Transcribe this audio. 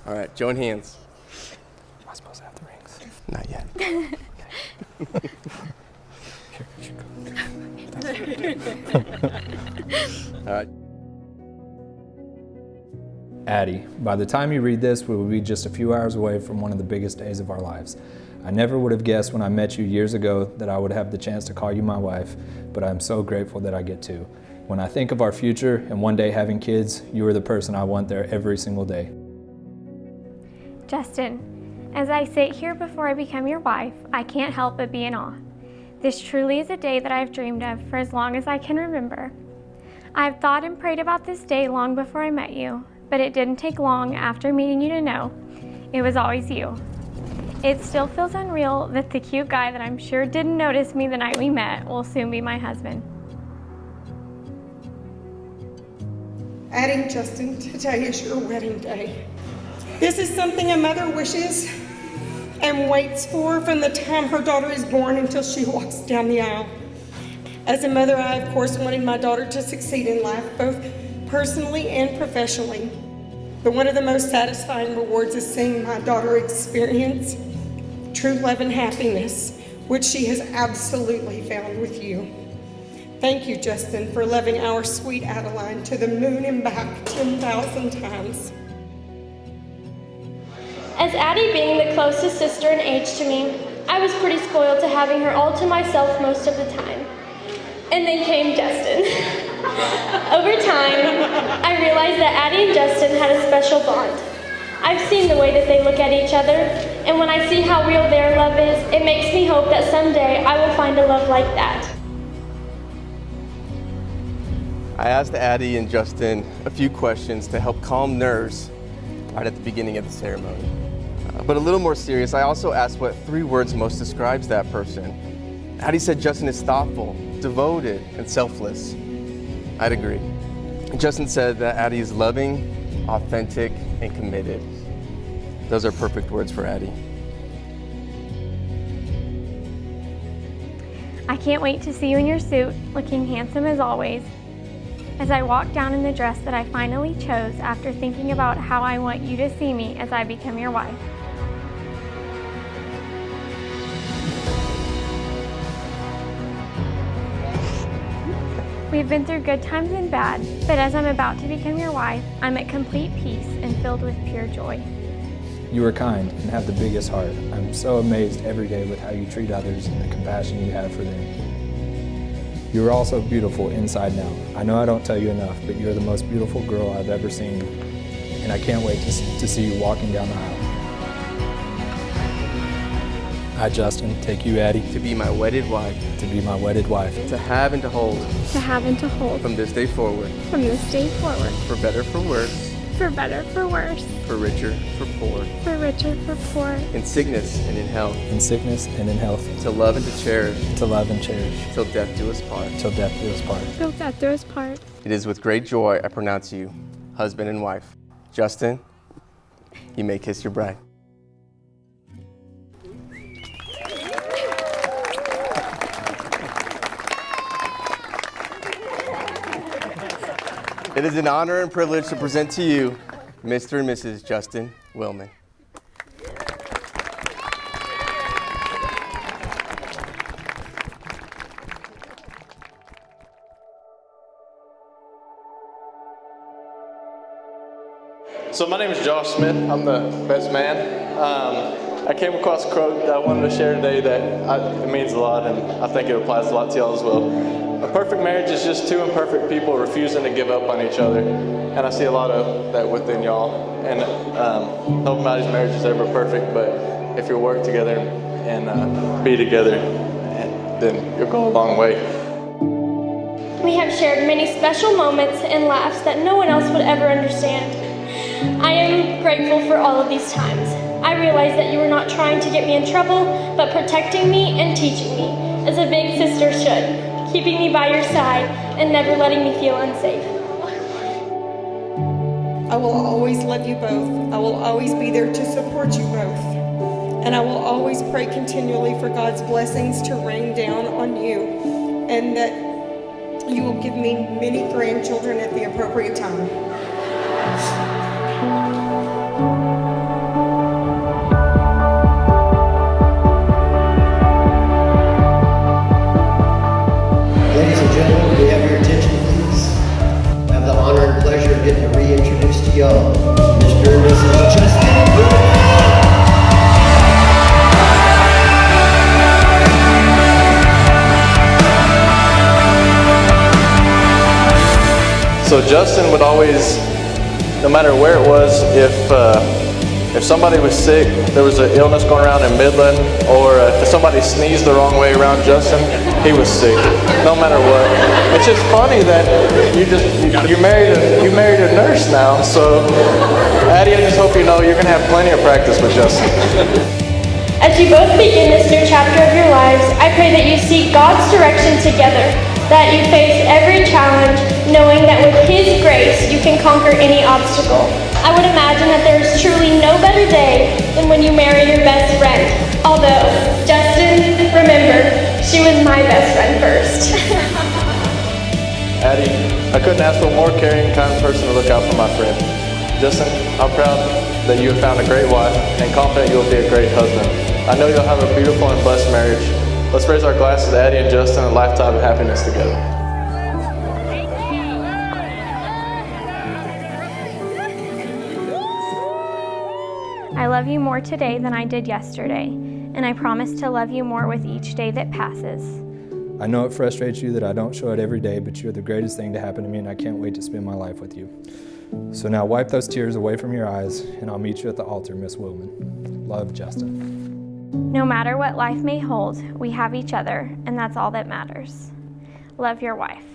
All right, join hands. Am I supposed to have the rings? Not yet. All right. Addie, by the time you read this, we will be just a few hours away from one of the biggest days of our lives. I never would have guessed when I met you years ago that I would have the chance to call you my wife, but I'm so grateful that I get to. When I think of our future and one day having kids, you are the person I want there every single day. Justin, as I sit here before I become your wife, I can't help but be in awe. This truly is a day that I've dreamed of for as long as I can remember. I've thought and prayed about this day long before I met you, but it didn't take long after meeting you to know it was always you. It still feels unreal that the cute guy that I'm sure didn't notice me the night we met will soon be my husband. Addie, Justin, today is your wedding day. This is something a mother wishes and waits for from the time her daughter is born until she walks down the aisle. As a mother, I of course wanted my daughter to succeed in life, both personally and professionally. But one of the most satisfying rewards is seeing my daughter experience true love and happiness, which she has absolutely found with you. Thank you, Justin, for loving our sweet Adeline to the moon and back 10,000 times. As Addie being the closest sister in age to me, I was pretty spoiled to having her all to myself most of the time. And then came Justin. Over time, I realized that Addie and Justin had a special bond. I've seen the way that they look at each other, and when I see how real their love is, it makes me hope that someday I will find a love like that. I asked Addie and Justin a few questions to help calm nerves right at the beginning of the ceremony. But a little more serious, I also asked what 3 words most describes that person. Addie said Justin is thoughtful, devoted, and selfless. I'd agree. Justin said that Addie is loving, authentic, and committed. Those are perfect words for Addie. I can't wait to see you in your suit, looking handsome as always, as I walk down in the dress that I finally chose after thinking about how I want you to see me as I become your wife. We've been through good times and bad, but as I'm about to become your wife, I'm at complete peace and filled with pure joy. You are kind and have the biggest heart. I'm so amazed every day with how you treat others and the compassion you have for them. You are also beautiful inside and out. I know I don't tell you enough, but you're the most beautiful girl I've ever seen, and I can't wait to see you walking down the aisle. I, Justin, take you, Addie, To be my wedded wife, to be my wedded wife, to have and to hold, To have and to hold, from this day forward, from this day forward, for better, for worse, for better, for worse, for richer, for poor, for richer, for poor, in sickness and in health, in sickness and in health, to love and to cherish, to love and cherish, till death do us part. till death do us part. till death do us part. It is with great joy I pronounce you husband and wife. Justin, you may kiss your bride. It is an honor and privilege to present to you Mr. and Mrs. Justin Willman. So my name is Josh Smith. I'm the best man. I came across a quote that I wanted to share today that it means a lot, and I think it applies a lot to y'all as well. A perfect marriage is just 2 imperfect people refusing to give up on each other, and I see a lot of that within y'all. And nobody's marriage is ever perfect, but if you work together and be together, then you'll go a long way. We have shared many special moments and laughs that no one else would ever understand. I am grateful for all of these times. I realize that you were not trying to get me in trouble, but protecting me and teaching me, as a big sister should, keeping me by your side and never letting me feel unsafe. I will always love you both. I will always be there to support you both. And I will always pray continually for God's blessings to rain down on you, and that you will give me many grandchildren at the appropriate time. So Justin would always, no matter where it was, if somebody was sick, there was an illness going around in Midland, or if somebody sneezed the wrong way around Justin, he was sick, no matter what. It's just funny that you married a nurse now, so Addie, I just hope you know you're gonna have plenty of practice with Justin. As you both begin this new chapter of your lives, I pray that you seek God's direction together, that you face every challenge, knowing that with His grace you can conquer any obstacle. I would imagine that there is truly no better day than when you marry your best friend. Although, Justin, remember, she was my best friend first. Addie, I couldn't ask for a more caring, kind person to look out for my friend. Justin, I'm proud that you have found a great wife and confident you will be a great husband. I know you'll have a beautiful and blessed marriage. Let's raise our glasses to Addie and Justin, a lifetime of happiness together. I love you more today than I did yesterday, and I promise to love you more with each day that passes. I know it frustrates you that I don't show it every day, but you're the greatest thing to happen to me, and I can't wait to spend my life with you. So now wipe those tears away from your eyes, and I'll meet you at the altar, Miss Willman. Love, Justin. No matter what life may hold, we have each other, and that's all that matters. Love, your wife.